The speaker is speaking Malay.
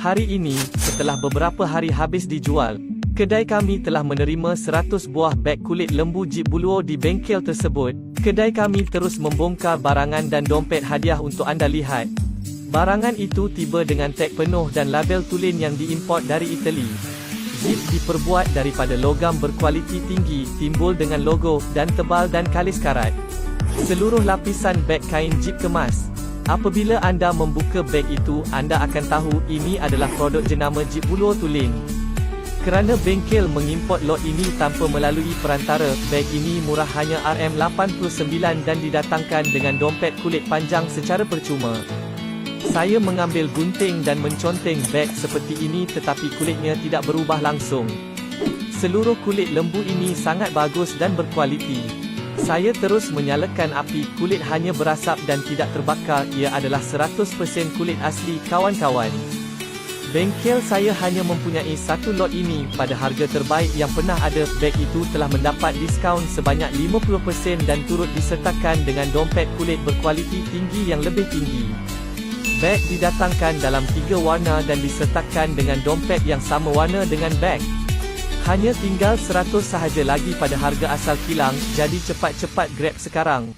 Hari ini, setelah beberapa hari habis dijual, kedai kami telah menerima 100 buah beg kulit lembu Jeep Buluo di bengkel tersebut. Kedai kami terus membongkar barangan dan dompet hadiah untuk anda lihat. Barangan itu tiba dengan tag penuh dan label tulen yang diimport dari Itali. Jeep diperbuat daripada logam berkualiti tinggi, timbul dengan logo, dan tebal dan kalis karat. Seluruh lapisan beg kain Jeep kemas. Apabila anda membuka beg itu, anda akan tahu ini adalah produk jenama Jeep Buluo tulen. Kerana bengkel mengimport lot ini tanpa melalui perantara, beg ini murah hanya RM89 dan didatangkan dengan dompet kulit panjang secara percuma. Saya mengambil gunting dan menconteng beg seperti ini tetapi kulitnya tidak berubah langsung. Seluruh kulit lembu ini sangat bagus dan berkualiti. Saya terus menyalakan api, kulit hanya berasap dan tidak terbakar, ia adalah 100% kulit asli kawan-kawan. Bengkel saya hanya mempunyai satu lot ini, pada harga terbaik yang pernah ada. Beg itu telah mendapat diskaun sebanyak 50% dan turut disertakan dengan dompet kulit berkualiti tinggi yang lebih tinggi. Beg didatangkan dalam 3 warna dan disertakan dengan dompet yang sama warna dengan beg. Hanya tinggal 100 sahaja lagi pada harga asal kilang, jadi cepat-cepat grab sekarang.